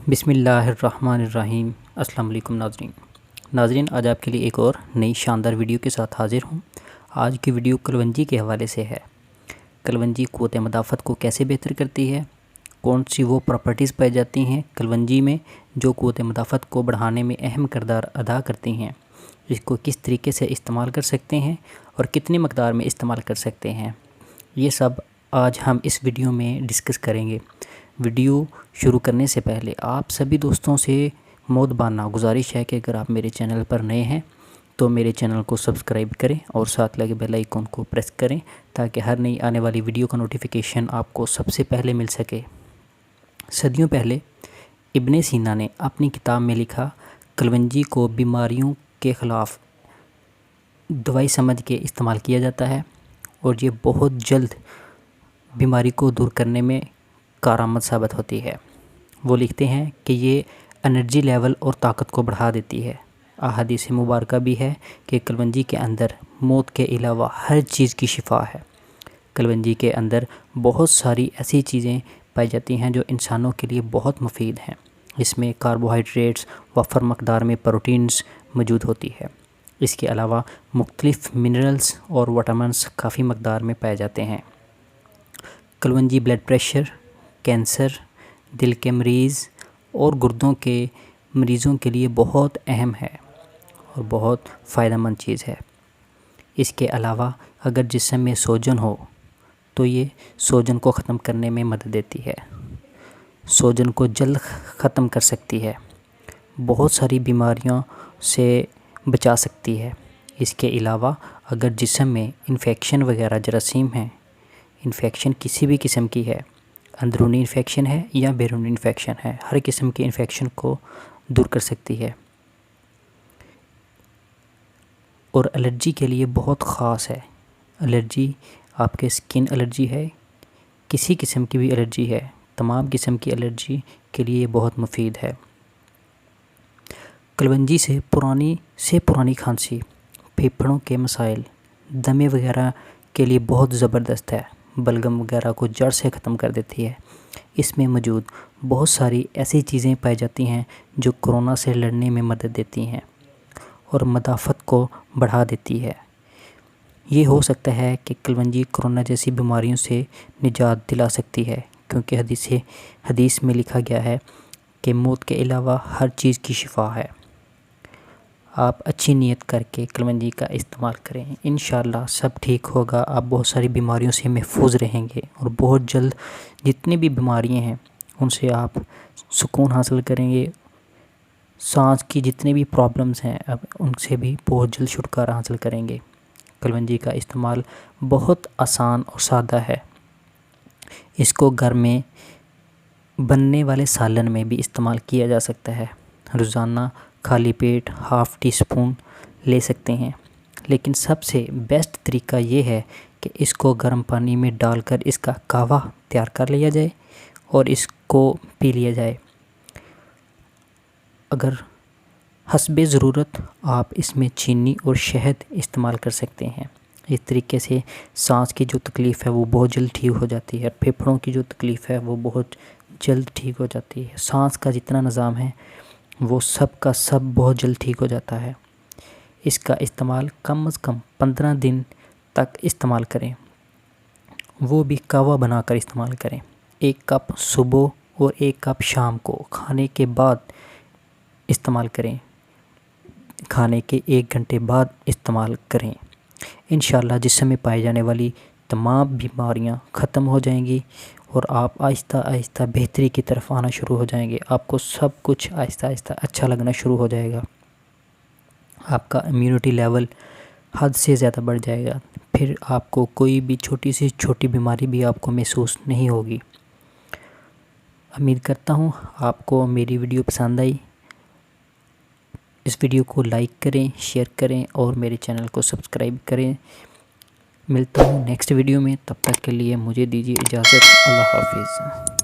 بسم اللہ الرحمن الرحیم۔ السلام علیکم ناظرین، آج آپ کے لیے ایک اور نئی شاندار ویڈیو کے ساتھ حاضر ہوں۔ آج کی ویڈیو کلونجی کے حوالے سے ہے۔ کلونجی قوت مدافعت کو کیسے بہتر کرتی ہے، کون سی وہ پراپرٹیز پائی جاتی ہیں کلونجی میں جو قوت مدافعت کو بڑھانے میں اہم کردار ادا کرتی ہیں، اس کو کس طریقے سے استعمال کر سکتے ہیں اور کتنی مقدار میں استعمال کر سکتے ہیں، یہ سب آج ہم اس ویڈیو میں ڈسکس کریں گے۔ ویڈیو شروع کرنے سے پہلے آپ سبھی دوستوں سے مودبانہ گزارش ہے کہ اگر آپ میرے چینل پر نئے ہیں تو میرے چینل کو سبسکرائب کریں اور ساتھ لگے بیل آئیکن کو پریس کریں تاکہ ہر نئی آنے والی ویڈیو کا نوٹیفیکیشن آپ کو سب سے پہلے مل سکے۔ صدیوں پہلے ابن سینا نے اپنی کتاب میں لکھا، کلونجی کو بیماریوں کے خلاف دوائی سمجھ کے استعمال کیا جاتا ہے اور یہ بہت جلد بیماری کو دور کرنے میں کارآمد ثابت ہوتی ہے۔ وہ لکھتے ہیں کہ یہ انرجی لیول اور طاقت کو بڑھا دیتی ہے۔ احادیث مبارکہ بھی ہے کہ کلونجی کے اندر موت کے علاوہ ہر چیز کی شفا ہے۔ کلونجی کے اندر بہت ساری ایسی چیزیں پائی جاتی ہیں جو انسانوں کے لیے بہت مفید ہیں۔ اس میں کاربوہائیڈریٹس، وفر مقدار میں پروٹینز موجود ہوتی ہے۔ اس کے علاوہ مختلف منرلز اور وٹامنس کافی مقدار میں پائے جاتے ہیں۔ کلونجی بلڈ پریشر، کینسر، دل کے مریض اور گردوں کے مریضوں کے لیے بہت اہم ہے اور بہت فائدہ مند چیز ہے۔ اس کے علاوہ اگر جسم میں سوجن ہو تو یہ سوجن کو ختم کرنے میں مدد دیتی ہے، سوجن کو جلد ختم کر سکتی ہے، بہت ساری بیماریوں سے بچا سکتی ہے۔ اس کے علاوہ اگر جسم میں انفیکشن وغیرہ جراثیم ہیں، انفیکشن کسی بھی قسم کی ہے، اندرونی انفیکشن ہے یا بیرونی انفیکشن ہے، ہر قسم کی انفیکشن کو دور کر سکتی ہے۔ اور الرجی کے لیے بہت خاص ہے۔ الرجی، آپ کے سکن الرجی ہے، کسی قسم کی بھی الرجی ہے، تمام قسم کی الرجی کے لیے بہت مفید ہے۔ کلونجی سے پرانی کھانسی، پھیپھڑوں کے مسائل، دمے وغیرہ کے لیے بہت زبردست ہے، بلغم وغیرہ کو جڑ سے ختم کر دیتی ہے۔ اس میں موجود بہت ساری ایسی چیزیں پائی جاتی ہیں جو کورونا سے لڑنے میں مدد دیتی ہیں اور مدافعت کو بڑھا دیتی ہے۔ یہ ہو سکتا ہے کہ کلونجی کورونا جیسی بیماریوں سے نجات دلا سکتی ہے، کیونکہ حدیث میں لکھا گیا ہے کہ موت کے علاوہ ہر چیز کی شفا ہے۔ آپ اچھی نیت کر کے کلونجی کا استعمال کریں، انشاءاللہ سب ٹھیک ہوگا۔ آپ بہت ساری بیماریوں سے محفوظ رہیں گے اور بہت جلد جتنی بھی بیماریاں ہیں ان سے آپ سکون حاصل کریں گے۔ سانس کی جتنی بھی پرابلمز ہیں اب ان سے بھی بہت جلد چھٹکارا حاصل کریں گے۔ کلونجی کا استعمال بہت آسان اور سادہ ہے۔ اس کو گھر میں بننے والے سالن میں بھی استعمال کیا جا سکتا ہے۔ روزانہ خالی پیٹ ہاف ٹی اسپون لے سکتے ہیں، لیکن سب سے بیسٹ طریقہ یہ ہے کہ اس کو گرم پانی میں ڈال کر اس کا قہوہ تیار کر لیا جائے اور اس کو پی لیا جائے۔ اگر حسب ضرورت آپ اس میں چینی اور شہد استعمال کر سکتے ہیں۔ اس طریقے سے سانس کی جو تکلیف ہے وہ بہت جلد ٹھیک ہو جاتی ہے، پھیپھڑوں کی جو تکلیف ہے وہ بہت جلد ٹھیک ہو جاتی ہے، سانس کا جتنا نظام ہے وہ سب کا سب بہت جلد ٹھیک ہو جاتا ہے۔ اس کا استعمال کم از کم 15 دن تک استعمال کریں، وہ بھی قہوہ بنا کر استعمال کریں۔ 1 کپ صبح اور 1 کپ شام کو کھانے کے بعد استعمال کریں، کھانے کے 1 گھنٹے بعد استعمال کریں۔ انشاءاللہ جسم میں پائی جانے والی تمام بیماریاں ختم ہو جائیں گی اور آپ آہستہ آہستہ بہتری کی طرف آنا شروع ہو جائیں گے۔ آپ کو سب کچھ آہستہ آہستہ اچھا لگنا شروع ہو جائے گا۔ آپ کا امیونٹی لیول حد سے زیادہ بڑھ جائے گا، پھر آپ کو کوئی بھی چھوٹی بیماری بھی آپ کو محسوس نہیں ہوگی۔ امید کرتا ہوں آپ کو میری ویڈیو پسند آئی۔ اس ویڈیو کو لائک کریں، شیئر کریں اور میرے چینل کو سبسکرائب کریں۔ ملتا ہوں نیکسٹ ویڈیو میں، تب تک کے لیے مجھے دیجیے اجازت۔ اللہ حافظ۔